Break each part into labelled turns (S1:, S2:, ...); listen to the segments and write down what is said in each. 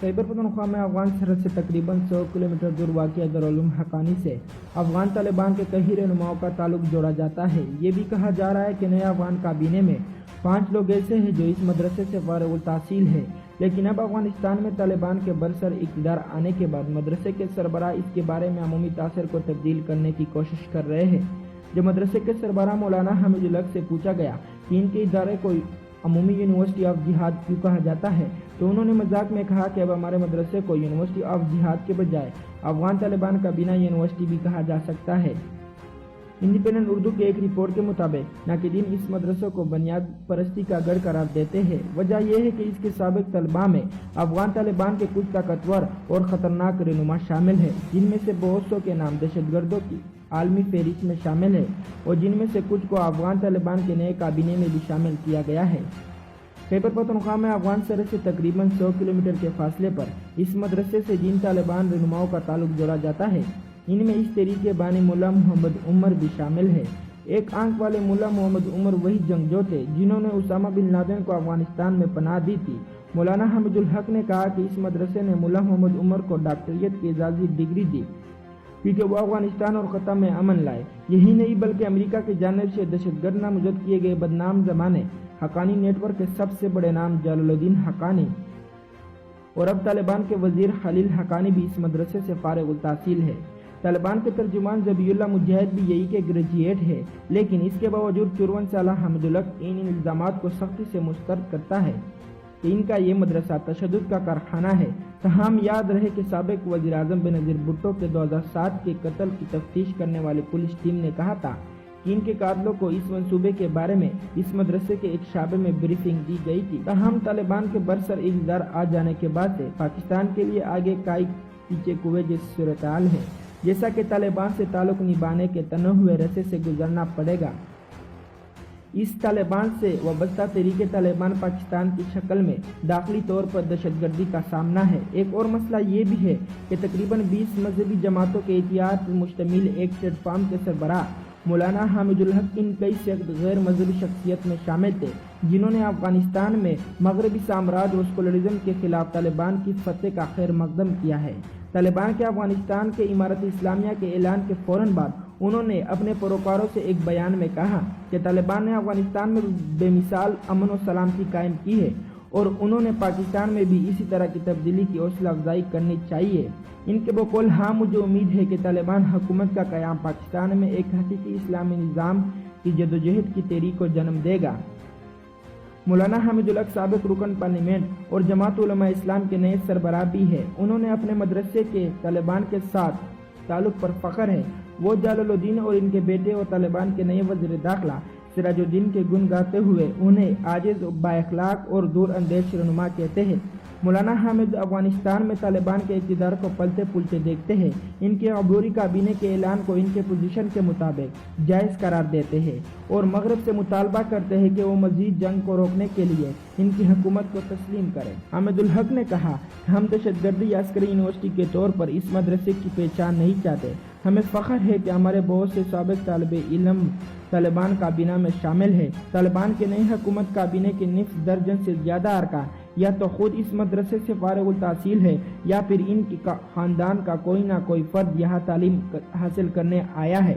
S1: खैबर पख्तूनख्वा में अफगान सरहद से तकरीबन 100 किलोमीटर दूर वाक़िया दारुल हक़ानी से अफगान तालिबान के कई रहनुमाओं का ताल्लुक जोड़ा जाता है। ये भी कहा जा रहा है कि नए अफगान काबीने में 5 लोग ऐसे हैं जो इस मदरसे से फारिग तहसील है, लेकिन अब अफगानिस्तान में तालिबान के बरसर इक़्तिदार आने के बाद मदरसे के सरबराह इसके बारे में अमूमी तासर को तब्दील करने की कोशिश कर रहे हैं। जब मदरसे के सरबराह मौलाना हामिदुल हक से पूछा गया कि इनके इदारे को अमूमी यूनिवर्सिटी ऑफ जिहाद क्यों कहा जाता है, तो उन्होंने मजाक में कहा कि अब हमारे मदरसे को यूनिवर्सिटी ऑफ जिहाद के बजाय अफगान तालिबान काबीना यूनिवर्सिटी भी कहा जा सकता है। इंडिपेंडेंट उर्दू के एक रिपोर्ट के मुताबिक नाकिदीन इस मदरसे को बुनियाद परस्ती का गढ़ करार देते हैं। वजह यह है कि इसके साबिक तलबा में अफगान तालिबान के कुछ ताकतवर और ख़तरनाक रहनुमा शामिल है, जिनमें से बहुत सौ के नाम दहशतगर्दों की आलमी फहरिस्त में शामिल है और जिनमें से कुछ को अफगान तालिबान के नए काबीने में भी शामिल किया गया है। खैबर पख्तूनख्वा में अफगान सरहद से तकरीबन 100 किलोमीटर के फासले पर इस मदरसे से जिन तालिबान रहनुमाओं का ताल्लुक जोड़ा जाता है, इनमें इस तरीके बानी मुल्ला मोहम्मद उमर भी शामिल है। एक आंख वाले मुल्ला मोहम्मद उमर वही जंगजू थे जिन्होंने उसामा बिन लादेन को अफगानिस्तान में पनाह दी थी। मौलाना हामिदुल हक ने कहा कि इस मदरसे ने मुल्ला मोहम्मद उमर को डॉक्टरियत की इजाज़ी डिग्री दी क्योंकि वो अफगानिस्तान और ख़त्म में अमन लाए। यही नहीं बल्कि अमेरिका की जानिब से दहशतगर्द नामजद किए गए बदनाम ज़माने हक़ानी नेटवर्क के सबसे बड़े नाम जलालुद्दीन हक़ानी और अब तालिबान के वजीर खलील हक़ानी भी इस मदरसे से फारिग तहसील है। तालिबान के तर्जुमान ज़बीउल्लाह मुजाहिद भी यही के ग्रेजुएट है, लेकिन इसके बावजूद 54 साल हामिदुल हक इन इल्ज़ामात को सख्ती से मुस्तरद करता है कि इनका ये मदरसा तशद्दुद का कारखाना है। तमाम याद रहे कि साबिक वज़ीर आज़म बेनज़ीर भुट्टो के 2007 के कत्ल की तफ्तीश करने वाली पुलिस टीम ने कहा था कि इनके कातलों को इस मंसूबे के बारे में इस मदरसे के एक शाबे में ब्रीफिंग दी गई थी। तमाम तालिबान के बरसर इक़्तिदार आ जाने के बाद से पाकिस्तान के लिए आगे काई पीछे कुएं जैसी सूरत हाल है। जैसा कि तालिबान से ताल्लुक निभाने के तने हुए रस्ते से गुजरना पड़ेगा। इस तालिबान से वाबस्ता तहरीक तालिबान पाकिस्तान की शक्ल में दाखिली तौर पर दहशतगर्दी का सामना है। एक और मसला ये भी है कि तकरीबन 20 मजहबी जमातों के इतिहाद पर मुश्तमिल एक प्लेटफार्म के सरबराह मौलाना हामिदुल हक इन कई गैर मजहबी शख्सियत में शामिल थे जिन्होंने अफगानिस्तान में मगरबी साम्राज्य और सेकुलरिज्म के खिलाफ तालिबान की फतह का खैर मकदम किया है। तालिबान के अफगानिस्तान के इमारत इस्लामिया के ऐलान के फौरन बाद उन्होंने अपने पैरोकारों से एक बयान में कहा कि तालिबान ने अफगानिस्तान में बेमिसाल अमन और सलामती कायम की है और उन्होंने पाकिस्तान में भी इसी तरह की तब्दीली की हौसला अफजाई करनी चाहिए। इनके बकौल हाँ, मुझे उम्मीद है कि तालिबान हुकूमत का क़याम पाकिस्तान में एक हकीकी इस्लामी निज़ाम की जदोजहद की तहरीक को जन्म देगा। मौलाना हामिदुल हक साबिक रुकन पार्लियामेंट और जमात उलमा इस्लाम के नए सरबराह भी है। उन्होंने अपने मदरसे के तालिबान के साथ ताल्लुक पर फ़ख्र है। वो जलालुद्दीन और इनके बेटे और तालिबान के नए वज़ीर दाखिला सिराजुद्दीन के गुण गाते हुए उन्हें आजिज़ बाइखलाक और दूर अंदेश रहनुमा कहते हैं। मौलाना हामिद अफगानिस्तान में तालिबान के इक़्तिदार को पलते पुलते देखते हैं। इनके अबूरी काबीने के ऐलान को इनके पोजीशन के मुताबिक जायज़ करार देते हैं और मगरब से मुतालबा करते हैं कि वो मजीद जंग को रोकने के लिए इनकी हुकूमत को तस्लीम करें। हामिदुल हक ने कहा, हम दहशतगर्दी अस्करी यूनिवर्सिटी के तौर पर इस मदरसे की पहचान नहीं चाहते। हमें फ़ख्र है कि हमारे बहुत से साबिक तालिबे इल्म तालिबान काबीना में शामिल है। तालिबान के नई हुकूमत काबीने के निफ्स दर्जन से ज़्यादा अरकान या तो खुद इस मदरसे से फारिग तहसील है या फिर इनकी ख़ानदान का कोई ना कोई फ़र्द यहाँ तालीम हासिल करने आया है।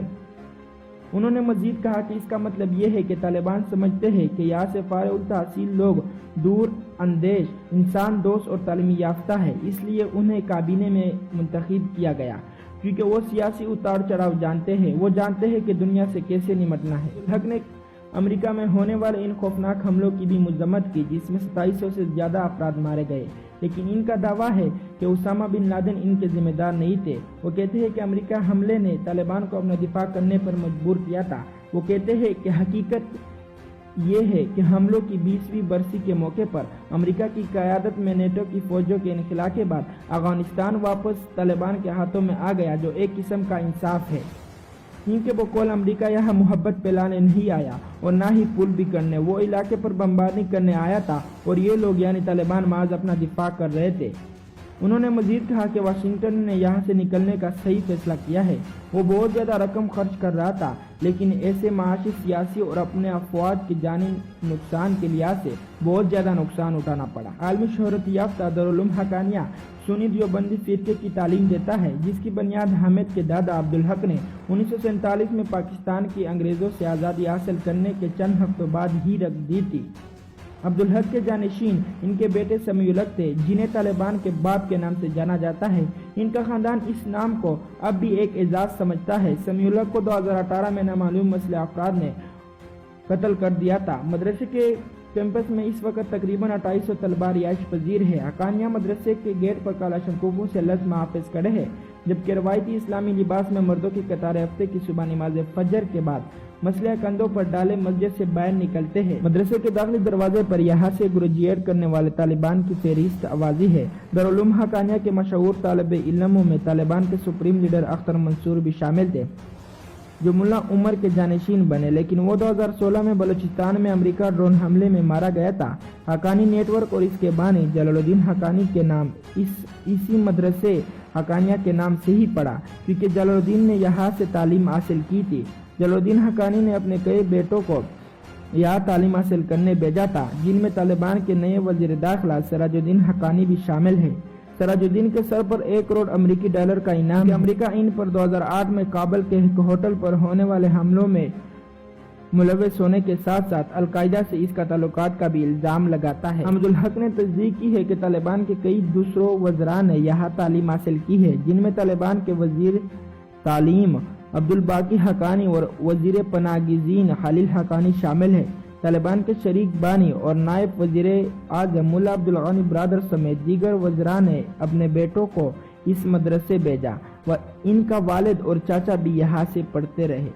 S1: उन्होंने मजीद कहा कि इसका मतलब ये है कि तालिबान समझते हैं कि यहाँ से फारिग तहसील लोग दूर अंदेश, इंसान दोस्त और तालीमी याफ्ता है, इसलिए उन्हें काबीने में मुंतखब किया गया क्योंकि वो सियासी उतार चढ़ाव जानते हैं। वो जानते हैं कि दुनिया से कैसे निपटना है। हक ने अमेरिका में होने वाले इन खौफनाक हमलों की भी मजम्मत की जिसमें 2700 से ज़्यादा अफराद मारे गए, लेकिन इनका दावा है कि उसामा बिन लादेन इनके जिम्मेदार नहीं थे। वो कहते हैं कि अमेरिका हमले ने तालिबान को अपना दिफा करने पर मजबूर किया था। वो कहते हैं कि हकीकत ये है कि हमलों की 20वीं बरसी के मौके पर अमेरिका की क़यादत में नेटो की फ़ौजों के इनखला के बाद अफगानिस्तान वापस तालिबान के हाथों में आ गया, जो एक किस्म का इंसाफ है। इनके बकौल अमेरिका यहाँ मोहब्बत फैलाने नहीं आया और ना ही पुल भी करने, वो इलाके पर बमबारी करने आया था और ये लोग यानी तालिबान महज अपना दिफा कर रहे थे। انہوں نے مزید کہا کہ واشنگٹن نے یہاں سے نکلنے کا صحیح فیصلہ کیا ہے۔ وہ بہت زیادہ رقم خرچ کر رہا تھا، لیکن ایسے معاشی، سیاسی اور اپنے افواج کے جانی نقصان کے لحاظ سے بہت زیادہ نقصان اٹھانا پڑا۔ عالمی شہرت یافتہ دارالعلوم حقانیہ سنی دیوبندی فرقے کی تعلیم دیتا ہے، جس کی بنیاد حامد کے دادا عبدالحق نے 1947 میں پاکستان کی انگریزوں سے آزادی حاصل کرنے کے چند ہفتوں بعد ہی رکھ دی تھی۔ عبدالحق کے جانشین ان کے بیٹے سمیع الحق تھے، جنہیں طالبان کے باپ کے نام سے جانا جاتا ہے۔ ان کا خاندان اس نام کو اب بھی ایک اعزاز سمجھتا ہے۔ سمیع الحق کو 2018 میں نامعلوم مسلح افراد نے قتل کر دیا تھا۔ مدرسے کے کیمپس میں اس وقت تقریباً 2800 طلباء رہائش پذیر ہے۔ حقانیہ مدرسے کے گیٹ پر کلاشنکوفوں سے لز محافظ کھڑے ہیں، جبکہ روایتی اسلامی لباس میں مردوں کی قطار ہفتے کی صبح نماز فجر کے بعد مسلح کندھوں پر ڈالے مسجد سے باہر نکلتے ہیں۔ مدرسے کے داخلی دروازے پر یہاں سے گریجویٹ کرنے والے طالبان کی فہرست آوازی ہے۔ دارالعلوم حقانیہ کے مشہور طالب علموں میں طالبان کے سپریم لیڈر اختر منصور بھی شامل تھے، جو ملا عمر کے جانشین بنے، لیکن وہ 2016 میں بلوچستان میں امریکہ ڈرون حملے میں مارا گیا تھا۔ حقانی نیٹ ورک اور اس کے بانی جلال الدین حقانی کے نام اسی مدرسے حقانیہ کے نام سے ہی پڑا، کیونکہ جلال الدین نے یہاں سے تعلیم حاصل کی تھی۔ جلال الدین حقانی نے اپنے کئی بیٹوں کو یہاں تعلیم حاصل کرنے بھیجا تھا، جن میں طالبان کے نئے وزیر داخلہ سراج الدین حقانی بھی شامل ہیں۔ سراج الدین کے سر پر 1 کروڑ امریکی ڈالر کا انعام ہے۔ امریکہ ان پر 2008 میں کابل کے ایک ہوٹل پر ہونے والے حملوں میں ملوث ہونے کے ساتھ ساتھ القاعدہ سے اس کا تعلقات کا بھی الزام لگاتا ہے۔ عبدالحق نے تصدیق کی ہے کہ طالبان کے کئی دوسروں وزراء نے یہاں تعلیم حاصل کی ہے، جن میں طالبان کے وزیر تعلیم عبدالباقی حقانی اور وزیر پناہ گزین خلیل حقانی شامل ہیں۔ طالبان کے شریک بانی اور نائب وزیر اعظم ملا عبدالغنی برادر سمیت دیگر وزراء نے اپنے بیٹوں کو اس مدرسے بھیجا و ان کا والد اور چاچا بھی یہاں سے پڑھتے رہے۔